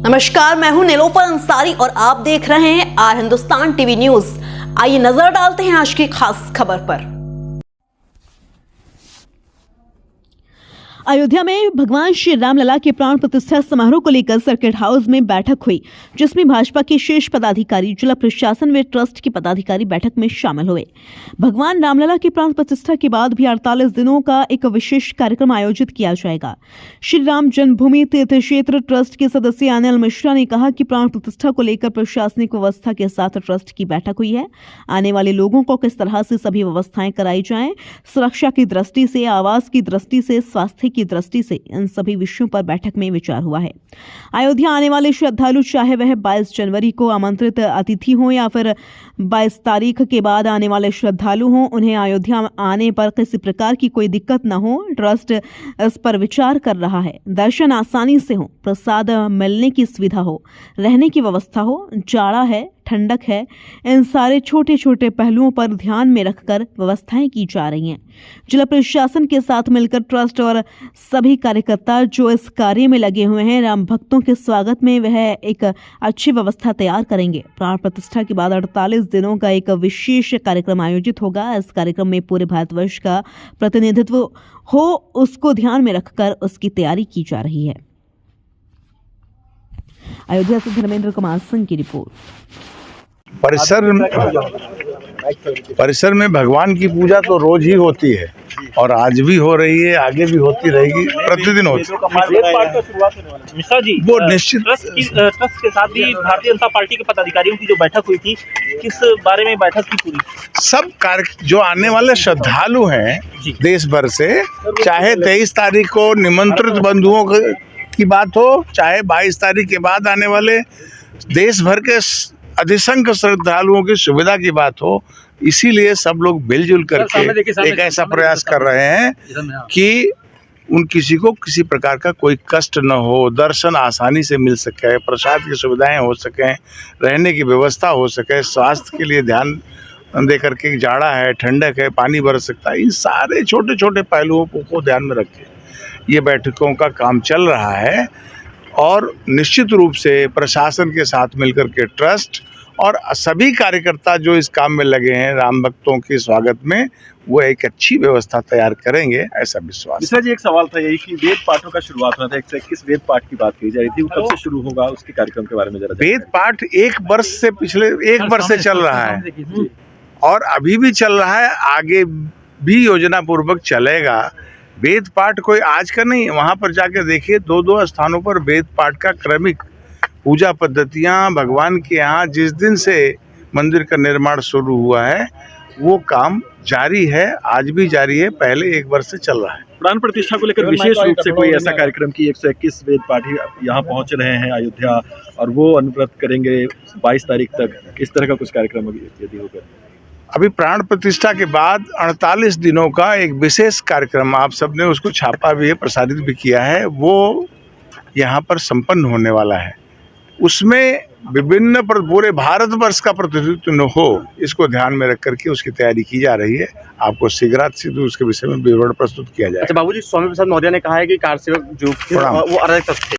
नमस्कार, मैं हूं नीलोफर अंसारी और आप देख रहे हैं आर हिंदुस्तान टीवी न्यूज। आइए नजर डालते हैं आज की खास खबर पर। अयोध्या में भगवान श्री रामलला के प्राण प्रतिष्ठा समारोह को लेकर सर्किट हाउस में बैठक हुई, जिसमें भाजपा के शीर्ष पदाधिकारी, जिला प्रशासन व ट्रस्ट के पदाधिकारी बैठक में शामिल हुए। भगवान रामलला की प्राण प्रतिष्ठा के बाद भी 48 दिनों का एक विशेष कार्यक्रम आयोजित किया जाएगा। श्री राम जन्मभूमि तीर्थ क्षेत्र ट्रस्ट के सदस्य अनिल मिश्रा ने कहा कि प्राण प्रतिष्ठा को लेकर प्रशासनिक व्यवस्था के साथ ट्रस्ट की बैठक हुई है। आने वाले लोगों को किस तरह से सभी व्यवस्थाएं कराई जाएं, सुरक्षा की दृष्टि से, आवास की दृष्टि से, स्वास्थ्य की दृष्टि से, इन सभी विषयों पर बैठक में विचार हुआ है। अयोध्या आने वाले श्रद्धालु, चाहे वह 22 जनवरी को आमंत्रित अतिथि हो या फिर 22 तारीख के बाद आने वाले श्रद्धालु हों, उन्हें अयोध्या आने पर किसी प्रकार की कोई दिक्कत न हो। ट्रस्ट इस पर विचार कर रहा है। दर्शन आसानी से हो, प्रसाद मिलने की सुविधा हो, रहने की व्यवस्था हो, जाड़ा है, ठंडक है, इन सारे छोटे छोटे पहलुओं पर ध्यान में रखकर व्यवस्थाएं की जा रही हैं। जिला प्रशासन के साथ मिलकर ट्रस्ट और सभी कार्यकर्ता जो इस कार्य में लगे हुए हैं, राम भक्तों के स्वागत में वह एक अच्छी व्यवस्था तैयार करेंगे। प्राण प्रतिष्ठा के बाद 48 दिनों का एक विशेष कार्यक्रम आयोजित होगा। इस कार्यक्रम में पूरे भारतवर्ष का प्रतिनिधित्व हो, उसको ध्यान में रखकर उसकी तैयारी की जा रही है। अयोध्या से धर्मेंद्र कुमार सिंह की रिपोर्ट। परिसर में भगवान की पूजा तो रोज ही होती है और आज भी हो रही है, आगे भी होती रहेगी, प्रतिदिन होती है। मिश्रा जी, वो निश्चित ट्रस्ट के साथ भी भारतीय जनता पार्टी के पदाधिकारियों की जो बैठक हुई थी, किस बारे में बैठक की पूरी? सब कार्य जो आने वाले श्रद्धालु हैं देश भर से, चाहे 23 तारीख को निमंत्रित बंधुओं की बात हो, चाहे 22 तारीख के बाद आने वाले देश भर के अधिसंख्य श्रद्धालुओं की सुविधा की बात हो, इसीलिए सब लोग मिलजुल करके एक ऐसा प्रयास कर रहे हैं कि किसी को किसी प्रकार का कोई कष्ट न हो, दर्शन आसानी से मिल सके, प्रसाद की सुविधाएं हो सकें, रहने की व्यवस्था हो सके, स्वास्थ्य के लिए ध्यान दे करके, जाड़ा है, ठंडक है, पानी बरस सकता है, इन सारे छोटे छोटे पहलुओं को ध्यान में रख के ये बैठकों का काम चल रहा है। और निश्चित रूप से प्रशासन के साथ मिलकर के ट्रस्ट और सभी कार्यकर्ता जो इस काम में लगे हैं राम भक्तों के स्वागत में, वो एक अच्छी व्यवस्था तैयार करेंगे, ऐसा विश्वास। मिश्रा जी, एक सवाल था यही कि वेद पाठों का शुरुआत हुआ था, 121 वेद पाठ की बात की जा रही थी, वो कब से शुरू होगा, उसके कार्यक्रम के बारे में जरा। वेद पाठ पिछले एक वर्ष से चल रहा है और अभी भी चल रहा है, आगे भी योजना पूर्वक चलेगा। वेद पाठ कोई आज का नहीं, वहाँ पर जाकर देखिए 2-2 स्थानों पर वेद पाठ का क्रमिक पूजा पद्धतियाँ भगवान के यहाँ जिस दिन से मंदिर का निर्माण शुरू हुआ है वो काम जारी है, आज भी जारी है, पहले एक वर्ष से चल रहा है। प्राण प्रतिष्ठा को लेकर विशेष रूप से कोई ऐसा कार्यक्रम की 121 वेद पाठी यहाँ पहुँच रहे हैं अयोध्या और वो अनुव्रत करेंगे 22 तारीख तक, इस तरह का कुछ कार्यक्रम यदि होगा? अभी प्राण प्रतिष्ठा के बाद 48 दिनों का एक विशेष कार्यक्रम आप सबने उसको छापा भी है, प्रसारित भी किया है, वो यहाँ पर संपन्न होने वाला है। उसमें विभिन्न पूरे भारतवर्ष का प्रतिनिधित्व हो, इसको ध्यान में रख करके उसकी तैयारी की जा रही है। आपको शीघ्राति उसके विषय में विवरण प्रस्तुत किया जाएगा। अच्छा बाबूजी, स्वामी प्रसाद मौर्य ने कहा है कि कार सेवक जो वो अराजक तत्व थे।